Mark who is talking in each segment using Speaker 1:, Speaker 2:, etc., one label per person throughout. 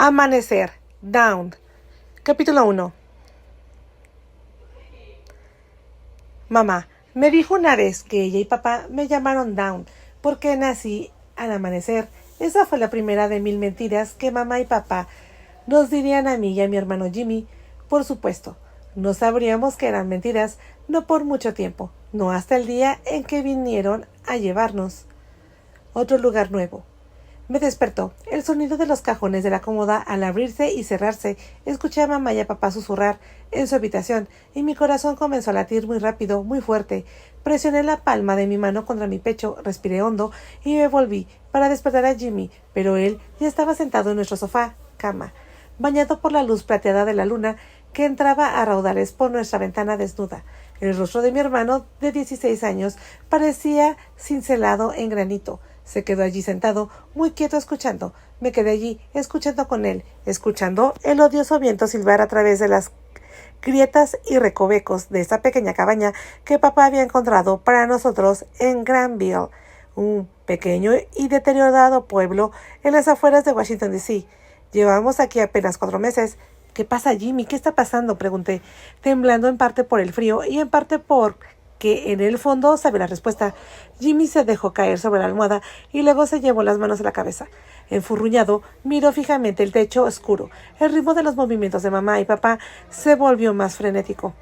Speaker 1: Amanecer, Down. Capítulo 1. Mamá me dijo una vez que ella y papá me llamaron Down porque nací al amanecer. Esa fue la primera de 1000 mentiras que mamá y papá nos dirían a mí y a mi hermano Jimmy. Por supuesto, no sabríamos que eran mentiras, no por mucho tiempo, no hasta el día en que vinieron a llevarnos. Otro lugar nuevo. Me despertó el sonido de los cajones de la cómoda al abrirse y cerrarse. Escuché a mamá y a papá susurrar en su habitación y mi corazón comenzó a latir muy rápido, muy fuerte. Presioné la palma de mi mano contra mi pecho, respiré hondo y me volví para despertar a Jimmy, pero él ya estaba sentado en nuestro sofá, cama, bañado por la luz plateada de la luna que entraba a raudales por nuestra ventana desnuda. El rostro de mi hermano, de 16 años, parecía cincelado en granito. Se quedó allí sentado, muy quieto escuchando. Me quedé allí, escuchando con él, escuchando el odioso viento silbar a través de las grietas y recovecos de esa pequeña cabaña que papá había encontrado para nosotros en Granville, un pequeño y deteriorado pueblo en las afueras de Washington, D.C. Llevamos aquí apenas 4 meses. ¿Qué pasa, Jimmy? ¿Qué está pasando?, pregunté, temblando en parte por el frío y en parte por que en el fondo sabía la respuesta. Jimmy se dejó caer sobre la almohada y luego se llevó las manos a la cabeza. Enfurruñado, miró fijamente el techo oscuro. El ritmo de los movimientos de mamá y papá se volvió más frenético.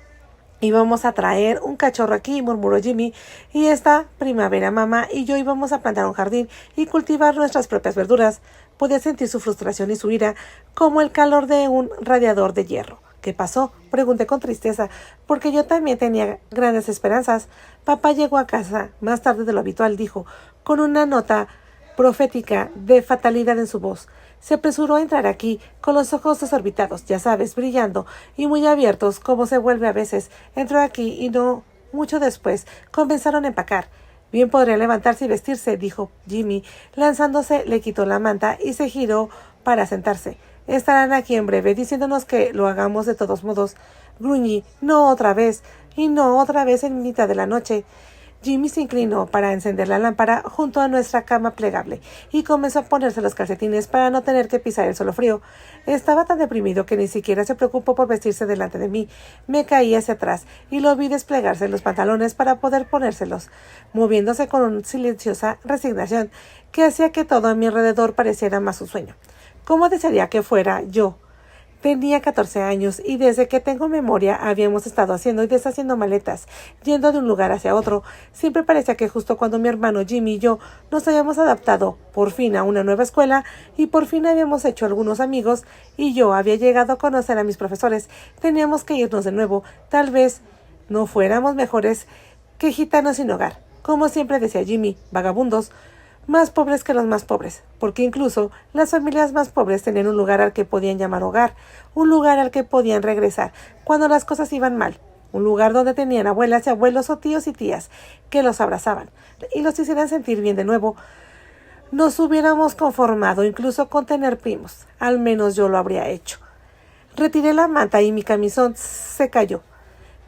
Speaker 1: Íbamos a traer un cachorro aquí, murmuró Jimmy, y esta primavera mamá y yo íbamos a plantar un jardín y cultivar nuestras propias verduras. Podía sentir su frustración y su ira como el calor de un radiador de hierro. ¿Qué pasó?, pregunté con tristeza, porque yo también tenía grandes esperanzas. Papá llegó a casa más tarde de lo habitual, dijo, con una nota profética de fatalidad en su voz. Se apresuró a entrar aquí, con los ojos desorbitados, ya sabes, brillando y muy abiertos, como se vuelve a veces. Entró aquí y no mucho después comenzaron a empacar. Bien podría levantarse y vestirse, dijo Jimmy. Lanzándose, le quitó la manta y se giró para sentarse. Estarán aquí en breve, diciéndonos que lo hagamos de todos modos. Gruñí, no otra vez, y no otra vez en mitad de la noche. Jimmy se inclinó para encender la lámpara junto a nuestra cama plegable y comenzó a ponerse los calcetines para no tener que pisar el suelo frío. Estaba tan deprimido que ni siquiera se preocupó por vestirse delante de mí. Me caí hacia atrás y lo vi desplegarse los pantalones para poder ponérselos, moviéndose con una silenciosa resignación que hacía que todo a mi alrededor pareciera más un sueño. ¿Cómo desearía que fuera yo? Tenía 14 años y desde que tengo memoria habíamos estado haciendo y deshaciendo maletas, yendo de un lugar hacia otro. Siempre parecía que justo cuando mi hermano Jimmy y yo nos habíamos adaptado por fin a una nueva escuela y por fin habíamos hecho algunos amigos y yo había llegado a conocer a mis profesores, teníamos que irnos de nuevo. Tal vez no fuéramos mejores que gitanos sin hogar, como siempre decía Jimmy, vagabundos, más pobres que los más pobres, porque incluso las familias más pobres tenían un lugar al que podían llamar hogar, un lugar al que podían regresar cuando las cosas iban mal, un lugar donde tenían abuelas y abuelos o tíos y tías que los abrazaban y los hicieran sentir bien de nuevo. Nos hubiéramos conformado incluso con tener primos, al menos yo lo habría hecho. Retiré la manta y mi camisón se cayó,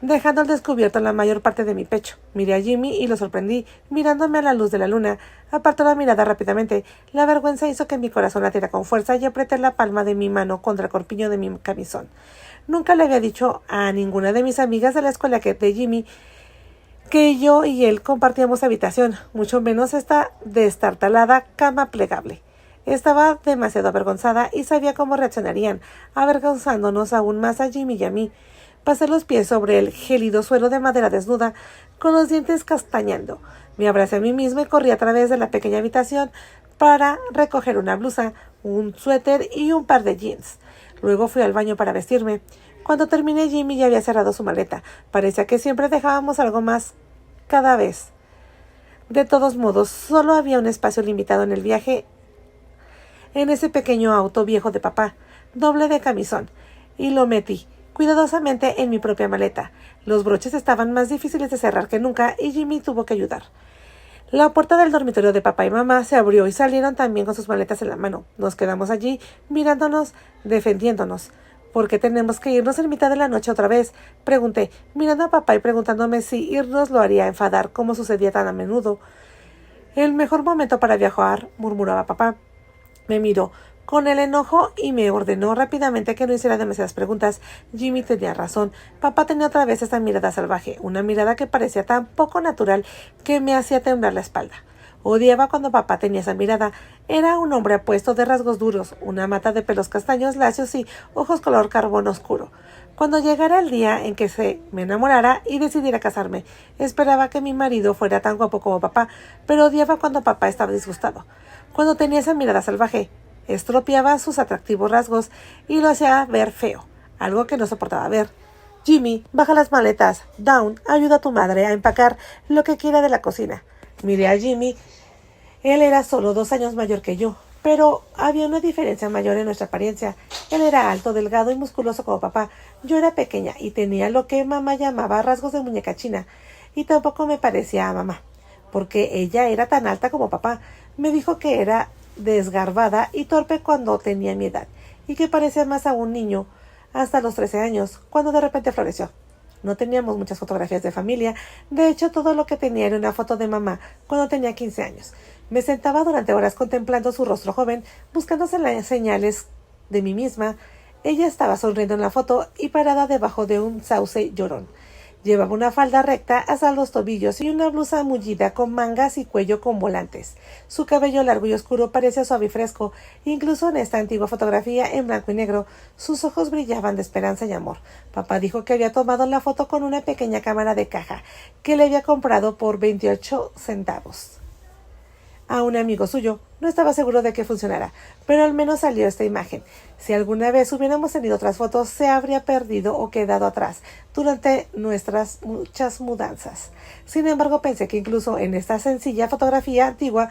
Speaker 1: dejando al descubierto la mayor parte de mi pecho. Miré a Jimmy y lo sorprendí, mirándome a la luz de la luna. Apartó la mirada rápidamente. La vergüenza hizo que mi corazón latiera con fuerza y apreté la palma de mi mano contra el corpiño de mi camisón. Nunca le había dicho a ninguna de mis amigas de la escuela de Jimmy que yo y él compartíamos habitación, mucho menos esta destartalada cama plegable. Estaba demasiado avergonzada y sabía cómo reaccionarían, avergonzándonos aún más a Jimmy y a mí. Pasé los pies sobre el gélido suelo de madera desnuda, con los dientes castañando. Me abracé a mí mismo y corrí a través de la pequeña habitación para recoger una blusa, un suéter y un par de jeans. Luego fui al baño para vestirme. Cuando terminé, Jimmy ya había cerrado su maleta. Parecía que siempre dejábamos algo más cada vez. De todos modos, solo había un espacio limitado en el viaje en ese pequeño auto viejo de papá, doble de camisón, y lo metí cuidadosamente en mi propia maleta. Los broches estaban más difíciles de cerrar que nunca y Jimmy tuvo que ayudar. La puerta del dormitorio de papá y mamá se abrió y salieron también con sus maletas en la mano. Nos quedamos allí, mirándonos, defendiéndonos. ¿Por qué tenemos que irnos en mitad de la noche otra vez?, pregunté, mirando a papá y preguntándome si irnos lo haría enfadar, como sucedía tan a menudo. El mejor momento para viajar, murmuraba papá. Me miró. con el enojo y me ordenó rápidamente que no hiciera demasiadas preguntas. Jimmy tenía razón. Papá tenía otra vez esa mirada salvaje, una mirada que parecía tan poco natural que me hacía temblar la espalda. Odiaba cuando papá tenía esa mirada. Era un hombre apuesto de rasgos duros, una mata de pelos castaños lacios y ojos color carbón oscuro. Cuando llegara el día en que me enamorara y decidiera casarme, esperaba que mi marido fuera tan guapo como papá, pero odiaba cuando papá estaba disgustado. Cuando tenía esa mirada salvaje, estropeaba sus atractivos rasgos y lo hacía ver feo, algo que no soportaba ver. Jimmy, baja las maletas. Dawn, ayuda a tu madre a empacar lo que quiera de la cocina. Miré a Jimmy. Él era solo 2 años mayor que yo, pero había una diferencia mayor en nuestra apariencia. Él era alto, delgado y musculoso como papá. Yo era pequeña y tenía lo que mamá llamaba rasgos de muñeca china, y tampoco me parecía a mamá, porque ella era tan alta como papá. Me dijo que era desgarbada y torpe cuando tenía mi edad, y que parecía más a un niño hasta los 13 años, cuando de repente floreció. No teníamos muchas fotografías de familia. De hecho, todo lo que tenía era una foto de mamá cuando tenía 15 años. Me sentaba durante horas contemplando su rostro joven, buscándose las señales de mí misma. Ella estaba sonriendo en la foto y parada debajo de un sauce llorón. Llevaba una falda recta hasta los tobillos y una blusa mullida con mangas y cuello con volantes. Su cabello largo y oscuro parecía suave y fresco. Incluso en esta antigua fotografía en blanco y negro, sus ojos brillaban de esperanza y amor. Papá dijo que había tomado la foto con una pequeña cámara de caja que le había comprado por 28 centavos a un amigo suyo. No estaba seguro de que funcionara, pero al menos salió esta imagen. Si alguna vez hubiéramos tenido otras fotos, se habría perdido o quedado atrás durante nuestras muchas mudanzas. Sin embargo, pensé que incluso en esta sencilla fotografía antigua,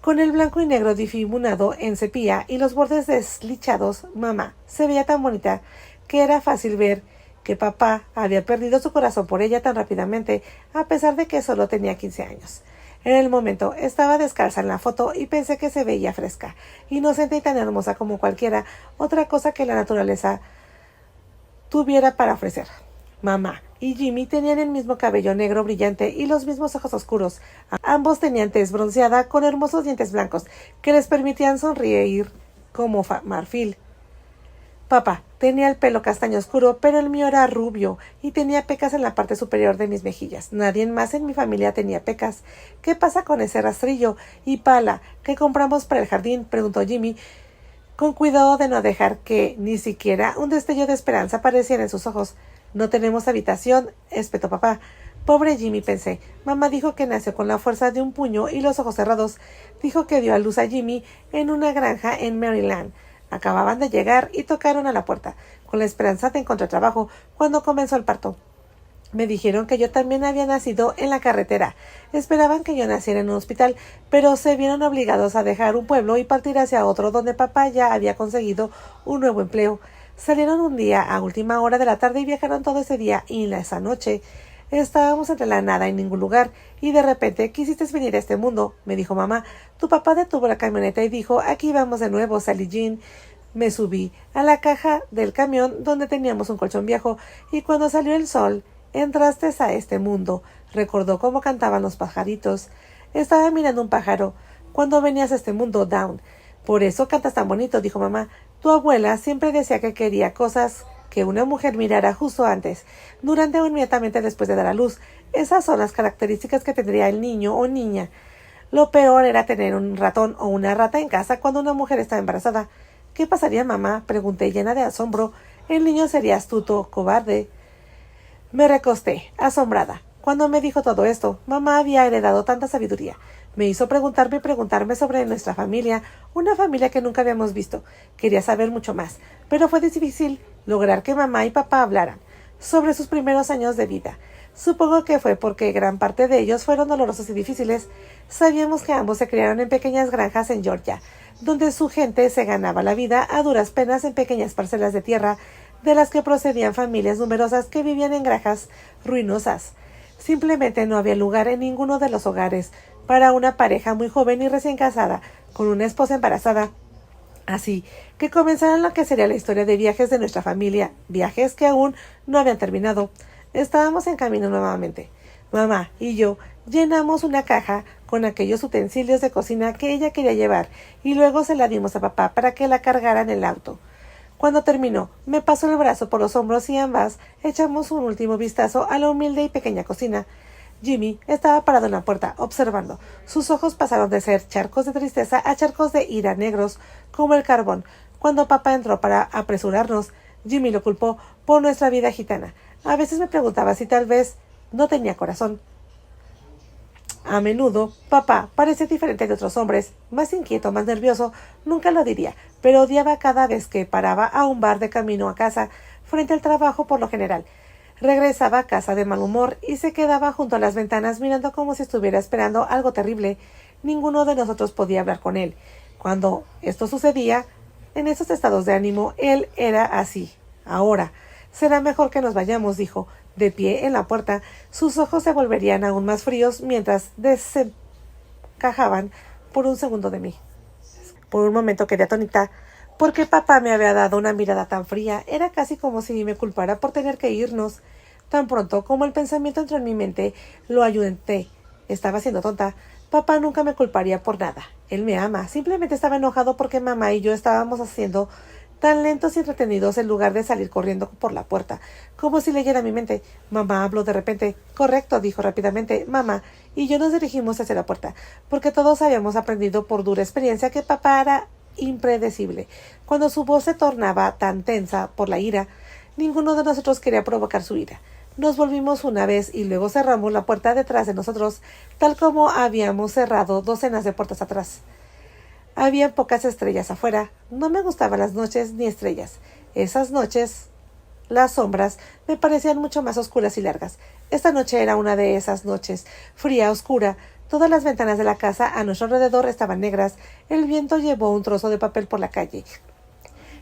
Speaker 1: con el blanco y negro difuminado en sepia y los bordes deslichados, mamá se veía tan bonita que era fácil ver que papá había perdido su corazón por ella tan rápidamente, a pesar de que solo tenía 15 años. En el momento estaba descalza en la foto y pensé que se veía fresca, inocente y tan hermosa como cualquiera otra cosa que la naturaleza tuviera para ofrecer. Mamá y Jimmy tenían el mismo cabello negro brillante y los mismos ojos oscuros. Ambos tenían tez bronceada con hermosos dientes blancos que les permitían sonreír como marfil. Papá tenía el pelo castaño oscuro, pero el mío era rubio y tenía pecas en la parte superior de mis mejillas. Nadie más en mi familia tenía pecas. ¿Qué pasa con ese rastrillo y pala que compramos para el jardín?, preguntó Jimmy, con cuidado de no dejar que ni siquiera un destello de esperanza apareciera en sus ojos. No tenemos habitación, espetó papá. Pobre Jimmy, pensé. Mamá dijo que nació con la fuerza de un puño y los ojos cerrados. Dijo que dio a luz a Jimmy en una granja en Maryland. Acababan de llegar y tocaron a la puerta, con la esperanza de encontrar trabajo, cuando comenzó el parto. Me dijeron que yo también había nacido en la carretera. Esperaban que yo naciera en un hospital, pero se vieron obligados a dejar un pueblo y partir hacia otro donde papá ya había conseguido un nuevo empleo. Salieron un día a última hora de la tarde y viajaron todo ese día y esa noche. Estábamos entre la nada en ningún lugar, y de repente quisiste venir a este mundo, me dijo mamá. Tu papá detuvo la camioneta y dijo, aquí vamos de nuevo, Sally Jean. Me subí a la caja del camión donde teníamos un colchón viejo, y cuando salió el sol, entraste a este mundo. Recordó cómo cantaban los pajaritos. Estaba mirando un pájaro cuando venías a este mundo, Dawn. Por eso cantas tan bonito, dijo mamá. Tu abuela siempre decía que quería cosas que una mujer mirara justo antes, durante o inmediatamente después de dar a luz. Esas son las características que tendría el niño o niña. Lo peor era tener un ratón o una rata en casa cuando una mujer estaba embarazada. ¿Qué pasaría, mamá?, pregunté llena de asombro. El niño sería astuto, cobarde. Me recosté, asombrada. Cuando me dijo todo esto, mamá había heredado tanta sabiduría. Me hizo preguntarme y preguntarme sobre nuestra familia, una familia que nunca habíamos visto. Quería saber mucho más, pero fue difícil lograr que mamá y papá hablaran sobre sus primeros años de vida. Supongo que fue porque gran parte de ellos fueron dolorosos y difíciles. Sabíamos que ambos se criaron en pequeñas granjas en Georgia, donde su gente se ganaba la vida a duras penas en pequeñas parcelas de tierra, de las que procedían familias numerosas que vivían en granjas ruinosas. Simplemente no había lugar en ninguno de los hogares para una pareja muy joven y recién casada, con una esposa embarazada. Así que comenzaron lo que sería la historia de viajes de nuestra familia, viajes que aún no habían terminado. Estábamos en camino nuevamente. Mamá y yo llenamos una caja con aquellos utensilios de cocina que ella quería llevar, y luego se la dimos a papá para que la cargara en el auto. Cuando terminó, me pasó el brazo por los hombros y ambas echamos un último vistazo a la humilde y pequeña cocina. Jimmy estaba parado en la puerta, observando. Sus ojos pasaron de ser charcos de tristeza a charcos de ira negros, como el carbón. Cuando papá entró para apresurarnos, Jimmy lo culpó por nuestra vida gitana. A veces me preguntaba si tal vez no tenía corazón. A menudo, papá parecía diferente de otros hombres, más inquieto, más nervioso, nunca lo diría, pero odiaba cada vez que paraba a un bar de camino a casa, frente al trabajo por lo general. Regresaba a casa de mal humor y se quedaba junto a las ventanas mirando como si estuviera esperando algo terrible. Ninguno de nosotros podía hablar con él. Cuando esto sucedía, en esos estados de ánimo, él era así. Ahora, será mejor que nos vayamos, dijo, de pie en la puerta. Sus ojos se volverían aún más fríos mientras desencajaban por un segundo de mí. Por un momento quedé atónita, porque papá me había dado una mirada tan fría. Era casi como si me culpara por tener que irnos. Tan pronto como el pensamiento entró en mi mente, lo ayudé. Estaba siendo tonta. Papá nunca me culparía por nada. Él me ama. Simplemente estaba enojado porque mamá y yo estábamos haciendo tan lentos y entretenidos en lugar de salir corriendo por la puerta, como si leyera mi mente. Mamá habló de repente. Correcto, dijo rápidamente. Mamá y yo nos dirigimos hacia la puerta, porque todos habíamos aprendido por dura experiencia que papá era impredecible. Cuando su voz se tornaba tan tensa por la ira, ninguno de nosotros quería provocar su ira. Nos volvimos una vez y luego cerramos la puerta detrás de nosotros, tal como habíamos cerrado docenas de puertas atrás. Había pocas estrellas afuera. No me gustaban las noches ni estrellas. Esas noches, las sombras, me parecían mucho más oscuras y largas. Esta noche era una de esas noches, fría, oscura. Todas las ventanas de la casa a nuestro alrededor estaban negras. El viento llevó un trozo de papel por la calle.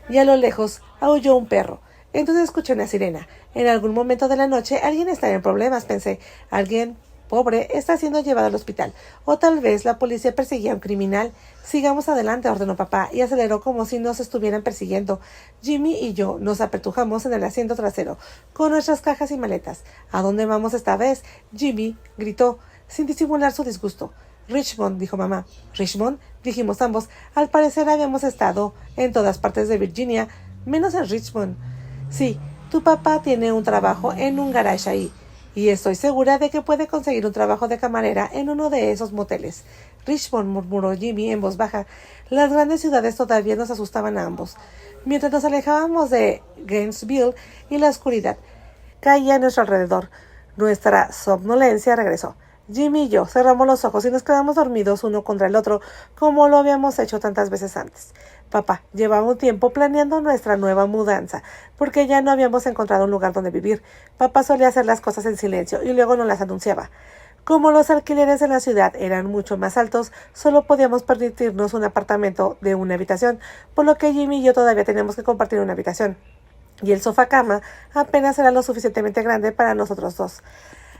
Speaker 1: Y a lo lejos aulló un perro. Entonces escuché una sirena. En algún momento de la noche alguien está en problemas, pensé. Alguien pobre está siendo llevado al hospital. O tal vez la policía perseguía a un criminal. Sigamos adelante, ordenó papá, y aceleró como si nos estuvieran persiguiendo. Jimmy y yo nos apretujamos en el asiento trasero, con nuestras cajas y maletas. ¿A dónde vamos esta vez? Jimmy gritó, sin disimular su disgusto. Richmond, dijo mamá. ¿Richmond? Dijimos ambos. Al parecer habíamos estado en todas partes de Virginia, menos en Richmond. Sí, tu papá tiene un trabajo en un garage ahí, y estoy segura de que puede conseguir un trabajo de camarera en uno de esos moteles. Richmond, murmuró Jimmy en voz baja. Las grandes ciudades todavía nos asustaban a ambos. Mientras nos alejábamos de Gainesville y la oscuridad caía a nuestro alrededor, nuestra somnolencia regresó. Jimmy y yo cerramos los ojos y nos quedamos dormidos uno contra el otro, como lo habíamos hecho tantas veces antes. Papá llevaba un tiempo planeando nuestra nueva mudanza, porque ya no habíamos encontrado un lugar donde vivir. Papá solía hacer las cosas en silencio y luego nos las anunciaba. Como los alquileres en la ciudad eran mucho más altos, solo podíamos permitirnos un apartamento de una habitación, por lo que Jimmy y yo todavía teníamos que compartir una habitación. Y el sofá-cama apenas era lo suficientemente grande para nosotros dos.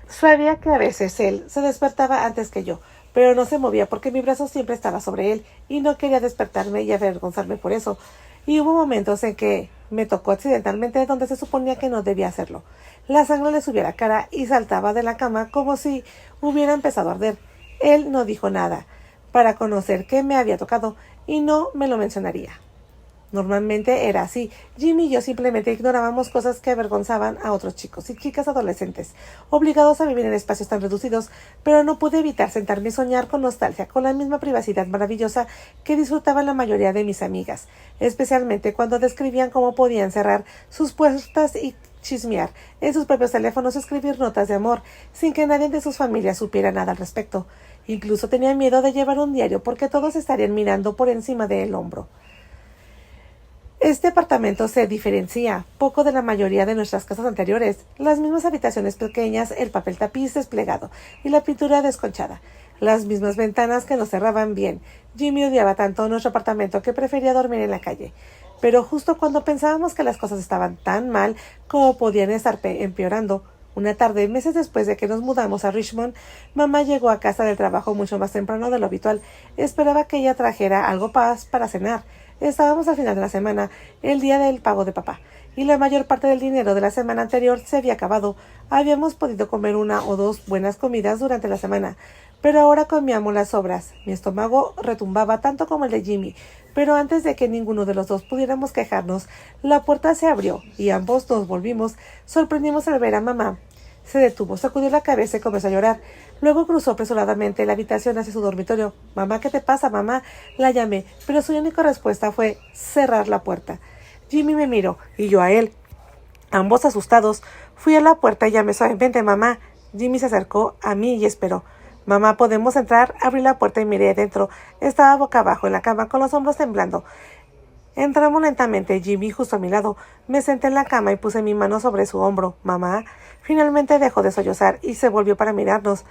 Speaker 1: Sabía que a veces él se despertaba antes que yo, pero no se movía porque mi brazo siempre estaba sobre él y no quería despertarme y avergonzarme por eso. Y hubo momentos en que me tocó accidentalmente donde se suponía que no debía hacerlo. La sangre le subía a la cara y saltaba de la cama como si hubiera empezado a arder. Él no dijo nada para conocer que me había tocado y no me lo mencionaría. Normalmente era así. Jimmy y yo simplemente ignorábamos cosas que avergonzaban a otros chicos y chicas adolescentes, obligados a vivir en espacios tan reducidos, pero no pude evitar sentarme y soñar con nostalgia, con la misma privacidad maravillosa que disfrutaban la mayoría de mis amigas, especialmente cuando describían cómo podían cerrar sus puertas y chismear en sus propios teléfonos o escribir notas de amor, sin que nadie de sus familias supiera nada al respecto. Incluso tenía miedo de llevar un diario porque todos estarían mirando por encima del hombro. Este apartamento se diferencia poco de la mayoría de nuestras casas anteriores. Las mismas habitaciones pequeñas, el papel tapiz desplegado y la pintura desconchada. Las mismas ventanas que nos cerraban bien. Jimmy odiaba tanto nuestro apartamento que prefería dormir en la calle. Pero justo cuando pensábamos que las cosas estaban tan mal como podían estar empeorando, una tarde, meses después de que nos mudamos a Richmond, mamá llegó a casa del trabajo mucho más temprano de lo habitual. Esperaba que ella trajera algo para cenar. Estábamos al final de la semana, el día del pago de papá, y la mayor parte del dinero de la semana anterior se había acabado. Habíamos podido comer 1 o 2 buenas comidas durante la semana, pero ahora comíamos las sobras. Mi estómago retumbaba tanto como el de Jimmy, pero antes de que ninguno de los dos pudiéramos quejarnos, la puerta se abrió y ambos nos volvimos. Sorprendimos al ver a mamá. Se detuvo, sacudió la cabeza y comenzó a llorar. Luego cruzó apresuradamente la habitación hacia su dormitorio. «Mamá, ¿qué te pasa, mamá?», la llamé, pero su única respuesta fue cerrar la puerta. Jimmy me miró y yo a él. Ambos asustados, fui a la puerta y llamé suavemente: «Mamá». Jimmy se acercó a mí y esperó. «Mamá, ¿podemos entrar?». Abrí la puerta y miré adentro. Estaba boca abajo en la cama, con los hombros temblando. Entramos lentamente, Jimmy justo a mi lado. Me senté en la cama y puse mi mano sobre su hombro. «Mamá». Finalmente dejó de sollozar y se volvió para mirarnos.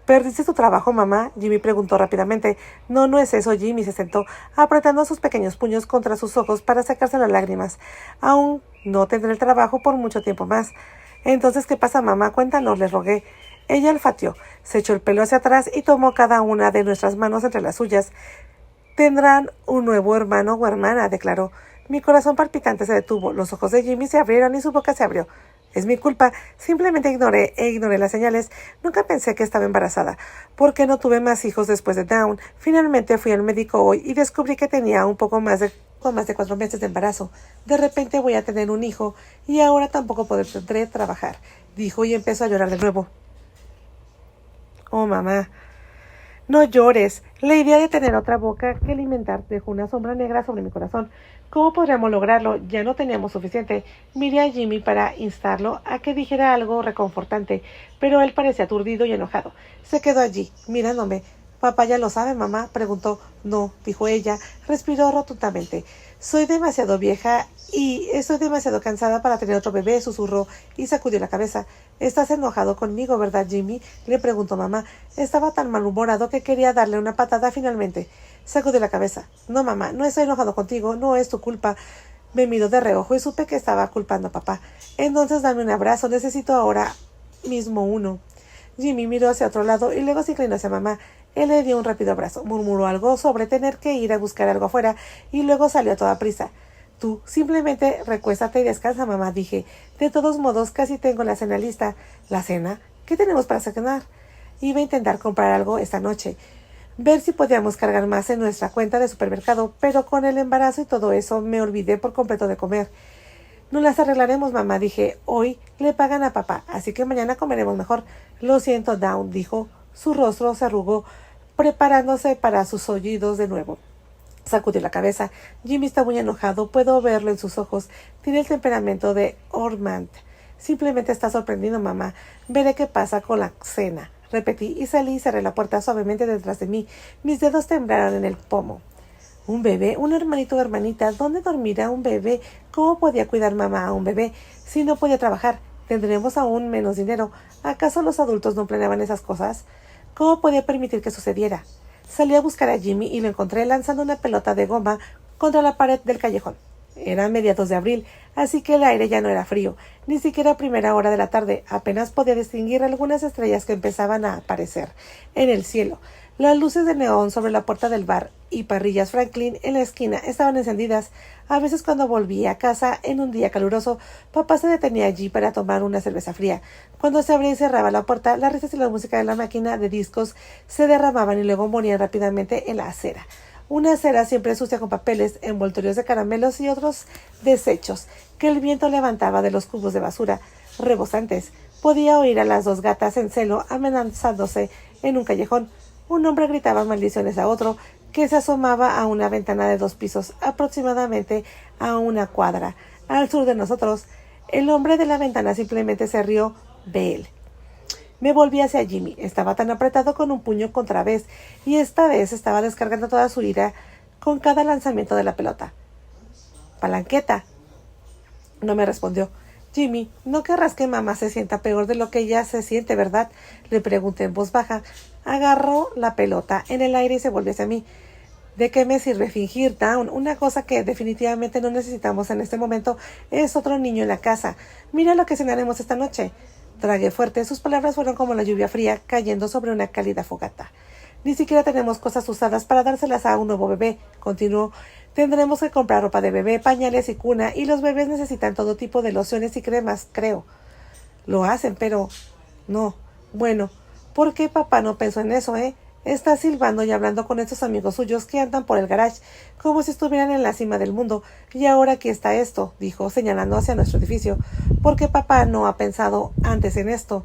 Speaker 1: «¿Perdiste tu trabajo, mamá?», Jimmy preguntó rápidamente. «No, no es eso». Jimmy se sentó, apretando sus pequeños puños contra sus ojos para sacarse las lágrimas. «Aún no tendré el trabajo por mucho tiempo más». «Entonces, ¿qué pasa, mamá? Cuéntanos», le rogué. Ella olfateó, se echó el pelo hacia atrás y tomó cada una de nuestras manos entre las suyas. «Tendrán un nuevo hermano o hermana», declaró. Mi corazón palpitante se detuvo, los ojos de Jimmy se abrieron y su boca se abrió. «Es mi culpa. Simplemente ignoré las señales. Nunca pensé que estaba embarazada. ¿Por qué no tuve más hijos después de Down? Finalmente fui al médico hoy y descubrí que tenía con más de 4 meses de embarazo. De repente voy a tener un hijo y ahora tampoco podré trabajar», dijo y empezó a llorar de nuevo. «Oh, mamá». «No llores». La idea de tener otra boca que alimentar dejó una sombra negra sobre mi corazón. ¿Cómo podríamos lograrlo? Ya no teníamos suficiente. Miré a Jimmy para instarlo a que dijera algo reconfortante, pero él parecía aturdido y enojado. Se quedó allí, mirándome. «¿Papá ya lo sabe, mamá?», preguntó. «No», dijo ella. Respiró rotundamente. «Soy demasiado vieja y estoy demasiado cansada para tener otro bebé», susurró y sacudió la cabeza. «¿Estás enojado conmigo, verdad, Jimmy?», le preguntó mamá. Estaba tan malhumorado que quería darle una patada finalmente. Sacudió la cabeza. «No, mamá, no estoy enojado contigo, no es tu culpa». Me miró de reojo y supe que estaba culpando a papá. «Entonces dame un abrazo, necesito ahora mismo uno». Jimmy miró hacia otro lado y luego se inclinó hacia mamá. Él le dio un rápido abrazo, murmuró algo sobre tener que ir a buscar algo afuera y luego salió a toda prisa. «Tú simplemente recuéstate y descansa, mamá», dije. «De todos modos, casi tengo la cena lista». «¿La cena? ¿Qué tenemos para cenar?». «Iba a intentar comprar algo esta noche. Ver si podíamos cargar más en nuestra cuenta de supermercado, pero con el embarazo y todo eso me olvidé por completo de comer». «No las arreglaremos, mamá», dije. «Hoy le pagan a papá, así que mañana comeremos mejor». «Lo siento, Down», dijo. Su rostro se arrugó, preparándose para sus oídos de nuevo. Sacudió la cabeza. Jimmy está muy enojado, puedo verlo en sus ojos. Tiene el temperamento de Ormond. «Simplemente está sorprendido, mamá. Veré qué pasa con la cena», repetí y salí y cerré la puerta suavemente detrás de mí. Mis dedos temblaron en el pomo. ¿Un bebé? ¿Un hermanito o hermanita? ¿Dónde dormirá un bebé? ¿Cómo podía cuidar mamá a un bebé si no podía trabajar? ¿Tendremos aún menos dinero? ¿Acaso los adultos no planeaban esas cosas? ¿Cómo podía permitir que sucediera? Salí a buscar a Jimmy y lo encontré lanzando una pelota de goma contra la pared del callejón. Era mediados de abril, así que el aire ya no era frío, ni siquiera a primera hora de la tarde. Apenas podía distinguir algunas estrellas que empezaban a aparecer en el cielo. Las luces de neón sobre la puerta del bar y parrillas Franklin en la esquina estaban encendidas. A veces cuando volvía a casa en un día caluroso, papá se detenía allí para tomar una cerveza fría. Cuando se abría y cerraba la puerta, las risas y la música de la máquina de discos se derramaban y luego morían rápidamente en la acera. Una acera siempre sucia con papeles, envoltorios de caramelos y otros desechos que el viento levantaba de los cubos de basura rebosantes. Podía oír a las 2 gatas en celo amenazándose en un callejón. Un hombre gritaba maldiciones a otro que se asomaba a una ventana de 2 pisos, aproximadamente a 1 cuadra al sur de nosotros. El hombre de la ventana simplemente se rió de él. Me volví hacia Jimmy. Estaba tan apretado con un puño contra vez, y esta vez estaba descargando toda su ira con cada lanzamiento de la pelota. «Palanqueta». No me respondió. «Jimmy, no querrás que mamá se sienta peor de lo que ella se siente, ¿verdad?», le pregunté en voz baja. Agarró la pelota en el aire y se volvió hacia mí. «¿De qué me sirve fingir, Down? Una cosa que definitivamente no necesitamos en este momento es otro niño en la casa. Mira lo que cenaremos esta noche». Tragué fuerte. Sus palabras fueron como la lluvia fría cayendo sobre una cálida fogata. Ni siquiera tenemos cosas usadas para dárselas a un nuevo bebé, continuó. Tendremos que comprar ropa de bebé, pañales y cuna, y los bebés necesitan todo tipo de lociones y cremas, creo. Lo hacen, pero... no. Bueno, ¿por qué papá no pensó en eso, Está silbando y hablando con estos amigos suyos que andan por el garage, como si estuvieran en la cima del mundo. Y ahora aquí está esto, dijo, señalando hacia nuestro edificio. ¿Por qué papá no ha pensado antes en esto?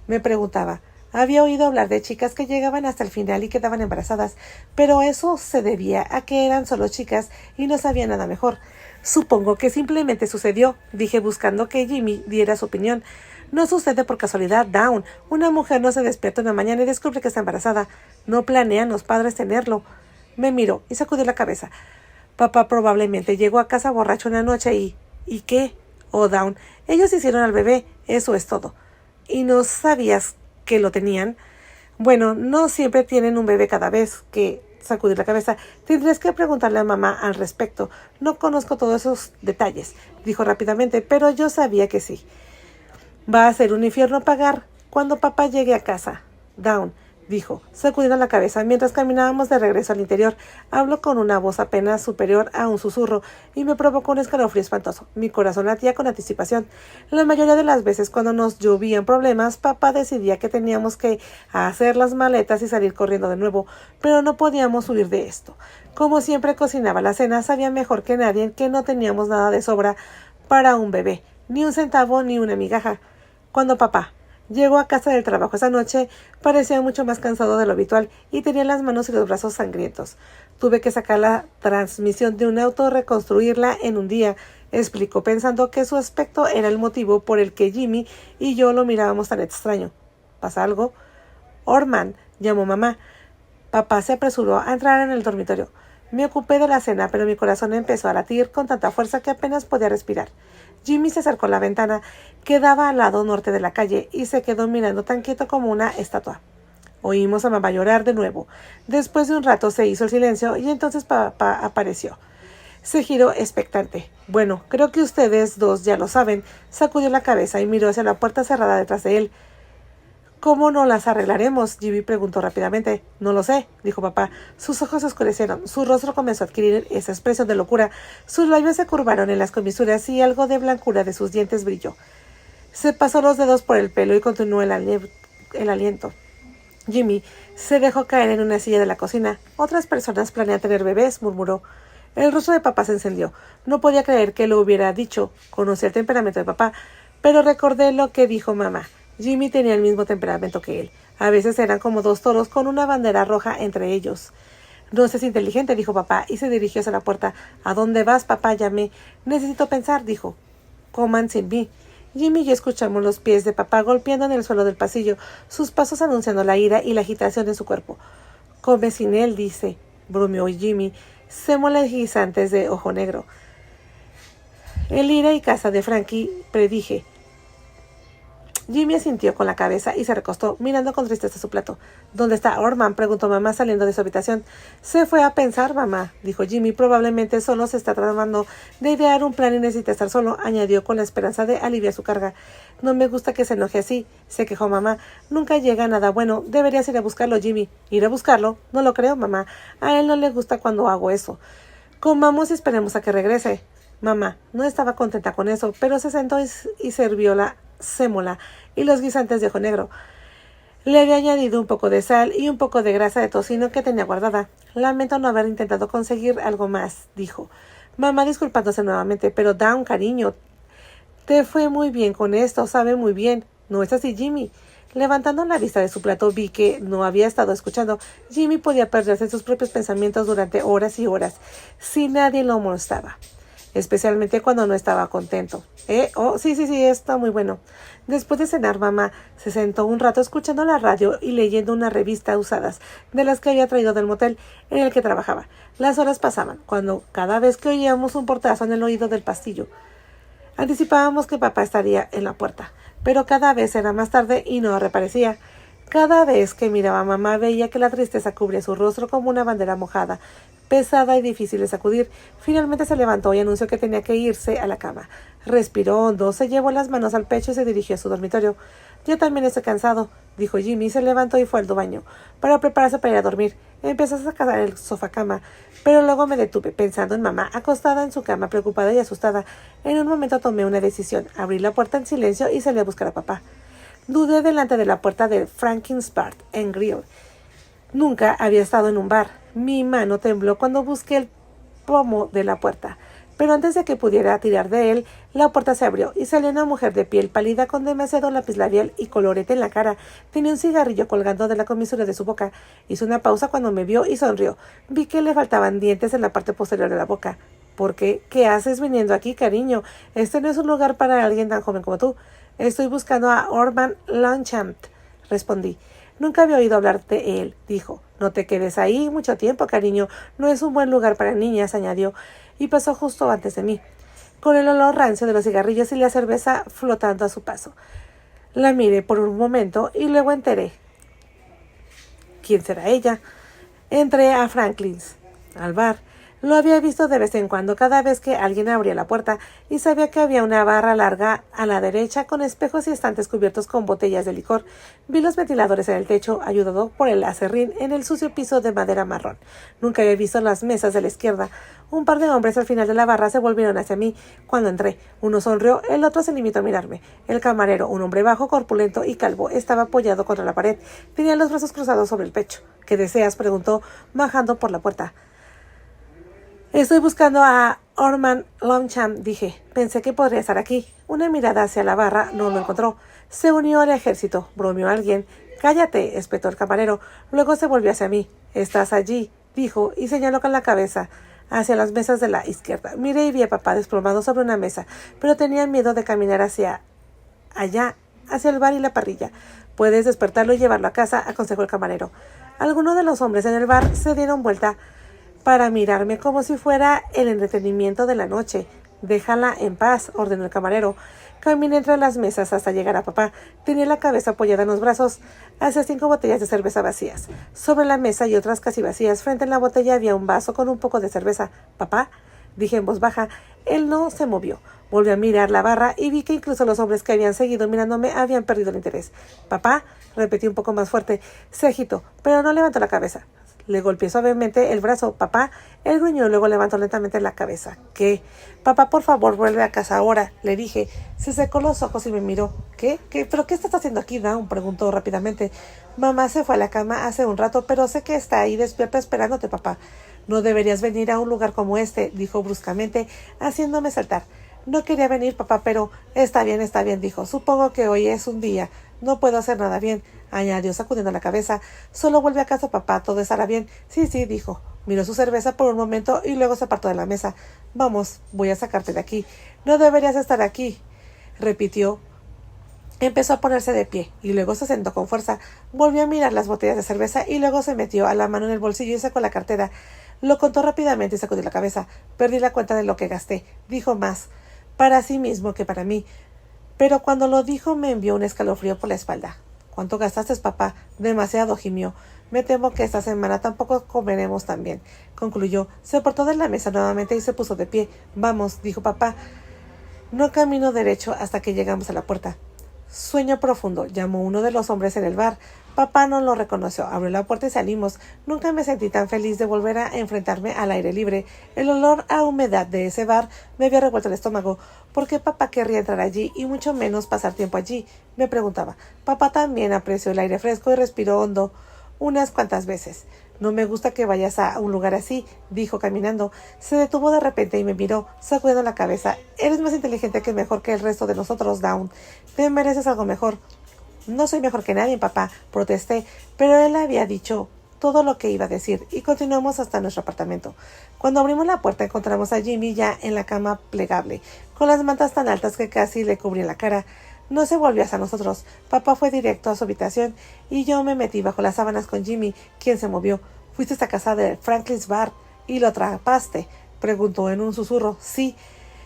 Speaker 1: Me preguntaba. Había oído hablar de chicas que llegaban hasta el final y quedaban embarazadas, pero eso se debía a que eran solo chicas y no sabían nada mejor. Supongo que simplemente sucedió, dije buscando que Jimmy diera su opinión. No sucede por casualidad, Dawn. Una mujer no se despierta una mañana y descubre que está embarazada. No planean los padres tenerlo. Me miró y sacudí la cabeza. Papá probablemente llegó a casa borracho una noche y... ¿Y qué? Oh, Dawn, ellos hicieron al bebé, eso es todo. ¿Y no sabías que lo tenían? Bueno, no siempre tienen un bebé cada vez que... Sacudí la cabeza. Tendrás que preguntarle a mamá al respecto. No conozco todos esos detalles, dijo rápidamente, pero yo sabía que sí. Va a ser un infierno pagar cuando papá llegue a casa. Dawn, dijo, sacudiendo la cabeza mientras caminábamos de regreso al interior. Habló con una voz apenas superior a un susurro y me provocó un escalofrío espantoso. Mi corazón latía con anticipación. La mayoría de las veces cuando nos llovían problemas, papá decidía que teníamos que hacer las maletas y salir corriendo de nuevo, pero no podíamos huir de esto. Como siempre cocinaba la cena, sabía mejor que nadie que no teníamos nada de sobra para un bebé, ni un centavo ni una migaja. Cuando papá llegó a casa del trabajo esa noche, parecía mucho más cansado de lo habitual y tenía las manos y los brazos sangrientos. Tuve que sacar la transmisión de un auto, reconstruirla en un día, explicó, pensando que su aspecto era el motivo por el que Jimmy y yo lo mirábamos tan extraño. ¿Pasa algo? Orman, llamó mamá. Papá se apresuró a entrar en el dormitorio. Me ocupé de la cena, pero mi corazón empezó a latir con tanta fuerza que apenas podía respirar. Jimmy se acercó a la ventana que daba al lado norte de la calle y se quedó mirando tan quieto como una estatua. Oímos a mamá llorar de nuevo. Después de un rato se hizo el silencio y entonces papá apareció. Se giró expectante. Bueno, creo que ustedes dos ya lo saben. Sacudió la cabeza y miró hacia la puerta cerrada detrás de él. ¿Cómo no las arreglaremos? Jimmy preguntó rápidamente. No lo sé, dijo papá. Sus ojos se oscurecieron, su rostro comenzó a adquirir esa expresión de locura, sus labios se curvaron en las comisuras y algo de blancura de sus dientes brilló. Se pasó los dedos por el pelo y continuó el aliento. Jimmy se dejó caer en una silla de la cocina. Otras personas planean tener bebés, murmuró. El rostro de papá se encendió. No podía creer que lo hubiera dicho. Conocía el temperamento de papá, pero recordé lo que dijo mamá. Jimmy tenía el mismo temperamento que él. A veces eran como dos toros con una bandera roja entre ellos. No seas inteligente, dijo papá, y se dirigió hacia la puerta. ¿A dónde vas, papá? Llamé. Necesito pensar, dijo. Coman sin mí. Jimmy y yo escuchamos los pies de papá golpeando en el suelo del pasillo, sus pasos anunciando la ira y la agitación de su cuerpo. Come sin él, dice, bromeó Jimmy, sémolas guisantes de ojo negro. El ira y casa de Frankie, predije. Jimmy asintió con la cabeza y se recostó, mirando con tristeza su plato. ¿Dónde está Orman?, preguntó mamá saliendo de su habitación. Se fue a pensar, mamá, dijo Jimmy. Probablemente solo se está tratando de idear un plan y necesita estar solo, añadió con la esperanza de aliviar su carga. No me gusta que se enoje así, se quejó mamá. Nunca llega nada bueno. Deberías ir a buscarlo, Jimmy. ¿Ir a buscarlo? No lo creo, mamá. A él no le gusta cuando hago eso. Comamos y esperemos a que regrese. Mamá no estaba contenta con eso, pero se sentó y sirvió la sémola y los guisantes de ojo negro. Le había añadido un poco de sal y un poco de grasa de tocino que tenía guardada. Lamento no haber intentado conseguir algo más, dijo. Mamá disculpándose nuevamente, pero Dawn, cariño, te fue muy bien con esto, sabe muy bien. ¿No es así, Jimmy? Levantando la vista de su plato vi que no había estado escuchando. Jimmy podía perderse en sus propios pensamientos durante horas y horas, si nadie lo molestaba. Especialmente cuando no estaba contento. Oh, sí, está muy bueno. Después de cenar, mamá se sentó un rato escuchando la radio y leyendo una revista usadas, de las que había traído del motel en el que trabajaba. Las horas pasaban, cuando cada vez que oíamos un portazo en el oído del pasillo, anticipábamos que papá estaría en la puerta, pero cada vez era más tarde y no reaparecía. Cada vez que miraba a mamá veía que la tristeza cubría su rostro como una bandera mojada, pesada y difícil de sacudir. Finalmente se levantó y anunció que tenía que irse a la cama. Respiró hondo, se llevó las manos al pecho y se dirigió a su dormitorio. Yo también estoy cansado, dijo Jimmy, se levantó y fue al baño para prepararse para ir a dormir. Empezó a sacar el sofá cama, pero luego me detuve, pensando en mamá, acostada en su cama, preocupada y asustada. En un momento tomé una decisión, abrí la puerta en silencio y salí a buscar a papá. Dudé delante de la puerta de Franklin's Bar en Grill. Nunca había estado en un bar. Mi mano tembló cuando busqué el pomo de la puerta. Pero antes de que pudiera tirar de él, la puerta se abrió y salió una mujer de piel pálida con demasiado lápiz labial y colorete en la cara. Tenía un cigarrillo colgando de la comisura de su boca. Hizo una pausa cuando me vio y sonrió. Vi que le faltaban dientes en la parte posterior de la boca. ¿Por qué? ¿Qué haces viniendo aquí, cariño? Este no es un lugar para alguien tan joven como tú. Estoy buscando a Orman Longchamp, respondí. Nunca había oído hablar de él, dijo. No te quedes ahí mucho tiempo, cariño. No es un buen lugar para niñas, añadió, y pasó justo antes de mí, con el olor rancio de los cigarrillos y la cerveza flotando a su paso. La miré por un momento y luego enteré. ¿Quién será ella? Entré a Franklin's, al bar. Lo había visto de vez en cuando cada vez que alguien abría la puerta y sabía que había una barra larga a la derecha con espejos y estantes cubiertos con botellas de licor. Vi los ventiladores en el techo, ayudado por el aserrín en el sucio piso de madera marrón. Nunca había visto las mesas de la izquierda. Un par de hombres al final de la barra se volvieron hacia mí cuando entré. Uno sonrió, el otro se limitó a mirarme. El camarero, un hombre bajo, corpulento y calvo, estaba apoyado contra la pared. Tenía los brazos cruzados sobre el pecho. ¿Qué deseas?, preguntó, bajando por la puerta. Estoy buscando a Orman Longchamp, dije. Pensé que podría estar aquí. Una mirada hacia la barra no lo encontró. Se unió al ejército, bromeó alguien. Cállate, espetó el camarero. Luego se volvió hacia mí. Estás allí, dijo, y señaló con la cabeza hacia las mesas de la izquierda. Miré y vi a papá desplomado sobre una mesa, pero tenía miedo de caminar hacia allá, hacia el bar y la parrilla. Puedes despertarlo y llevarlo a casa, aconsejó el camarero. Algunos de los hombres en el bar se dieron vuelta para mirarme como si fuera el entretenimiento de la noche. Déjala en paz, ordenó el camarero. Caminé entre las mesas hasta llegar a papá. Tenía la cabeza apoyada en los brazos hacia 5 botellas de cerveza vacías. Sobre la mesa y otras casi vacías, frente a la botella había un vaso con un poco de cerveza. ¿Papá?, dije en voz baja. Él no se movió. Volví a mirar la barra y vi que incluso los hombres que habían seguido mirándome habían perdido el interés. «Papá», repetí un poco más fuerte. Se agitó, pero no levantó la cabeza. Le golpeé suavemente el brazo. «Papá». Él gruñó y luego levantó lentamente la cabeza. «¿Qué?» «Papá, por favor, vuelve a casa ahora», le dije. Se secó los ojos y me miró. ¿Qué? ¿Pero qué estás haciendo aquí, Dawn?, preguntó rápidamente. «Mamá se fue a la cama hace un rato, pero sé que está ahí despierta esperándote, papá». «No deberías venir a un lugar como este», dijo bruscamente, haciéndome saltar. «No quería venir, papá, pero está bien, dijo. Supongo que hoy es un día. No puedo hacer nada bien», añadió sacudiendo la cabeza. «Solo vuelve a casa, papá. Todo estará bien». Sí, dijo. Miró su cerveza por un momento y luego se apartó de la mesa. «Vamos, voy a sacarte de aquí». «No deberías estar aquí», repitió. Empezó a ponerse de pie y luego se sentó con fuerza. Volvió a mirar las botellas de cerveza y luego se metió a la mano en el bolsillo y sacó la cartera. Lo contó rápidamente y sacudió la cabeza. «Perdí la cuenta de lo que gasté», dijo, más para sí mismo que para mí. Pero cuando lo dijo me envió un escalofrío por la espalda. «¿Cuánto gastaste, papá?» «Demasiado», gimió. «Me temo que esta semana tampoco comeremos tan bien», concluyó. Se apartó de la mesa nuevamente y se puso de pie. «Vamos», dijo papá. No caminó derecho hasta que llegamos a la puerta. «Sueño profundo», llamó uno de los hombres en el bar. Papá no lo reconoció. Abrió la puerta y salimos. Nunca me sentí tan feliz de volver a enfrentarme al aire libre. El olor a humedad de ese bar me había revuelto el estómago. ¿Por qué papá querría entrar allí y mucho menos pasar tiempo allí?, me preguntaba. Papá también apreció el aire fresco y respiró hondo unas cuantas veces. «No me gusta que vayas a un lugar así», dijo caminando. Se detuvo de repente y me miró, sacudiendo la cabeza. «Eres más inteligente que mejor que el resto de nosotros, Dawn. Te mereces algo mejor». «No soy mejor que nadie, papá», protesté, pero él había dicho todo lo que iba a decir y continuamos hasta nuestro apartamento. Cuando abrimos la puerta encontramos a Jimmy ya en la cama plegable, con las mantas tan altas que casi le cubrían la cara. No se volvió hacia nosotros. Papá fue directo a su habitación y yo me metí bajo las sábanas con Jimmy, quien se movió. «¿Fuiste a casa de Franklin's Bar y lo atrapaste?», preguntó en un susurro. «Sí».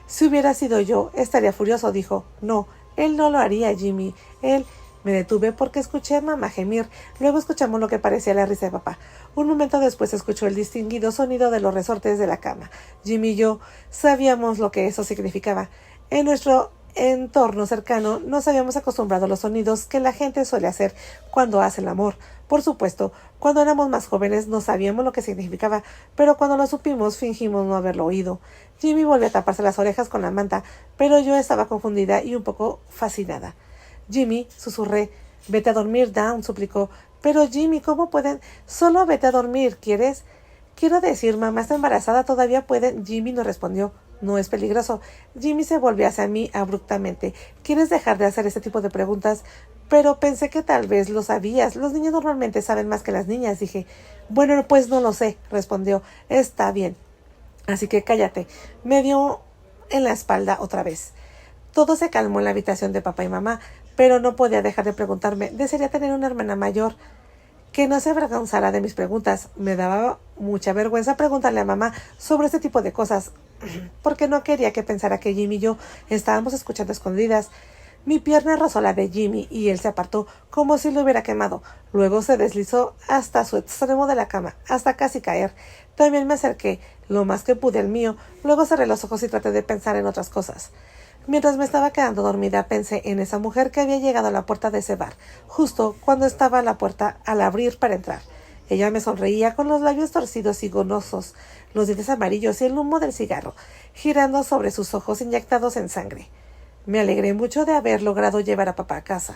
Speaker 1: «Si hubiera sido yo, estaría furioso», dijo. «No, él no lo haría, Jimmy. Él Me detuve porque escuché a mamá gemir. Luego escuchamos lo que parecía la risa de papá. Un momento después escuchó el distinguido sonido de los resortes de la cama. Jimmy y yo sabíamos lo que eso significaba. En nuestro entorno cercano nos habíamos acostumbrado a los sonidos que la gente suele hacer cuando hace el amor. Por supuesto, cuando éramos más jóvenes no sabíamos lo que significaba, pero cuando lo supimos fingimos no haberlo oído. Jimmy volvió a taparse las orejas con la manta, pero yo estaba confundida y un poco fascinada. Jimmy, susurré. Vete a dormir, Dawn, suplicó. Pero Jimmy, ¿cómo pueden? Solo vete a dormir, ¿quieres? Quiero decir, mamá está embarazada, todavía pueden. Jimmy no respondió. No es peligroso. Jimmy se volvió hacia mí abruptamente. ¿Quieres dejar de hacer este tipo de preguntas? Pero pensé que tal vez lo sabías. Los niños normalmente saben más que las niñas, dije. Bueno, pues no lo sé, respondió. Está bien. Así que cállate. Me dio en la espalda otra vez. Todo se calmó en la habitación de papá y mamá, pero no podía dejar de preguntarme. Desearía tener una hermana mayor que no se avergonzara de mis preguntas. Me daba mucha vergüenza preguntarle a mamá sobre este tipo de cosas, porque no quería que pensara que Jimmy y yo estábamos escuchando escondidas. Mi pierna rozó la de Jimmy y él se apartó como si lo hubiera quemado. Luego se deslizó hasta su extremo de la cama, hasta casi caer. También me acerqué, lo más que pude al mío. Luego cerré los ojos y traté de pensar en otras cosas. Mientras me estaba quedando dormida, pensé en esa mujer que había llegado a la puerta de ese bar, justo cuando estaba a la puerta al abrir para entrar. Ella me sonreía con los labios torcidos y gonosos, los dientes amarillos y el humo del cigarro, girando sobre sus ojos inyectados en sangre. Me alegré mucho de haber logrado llevar a papá a casa.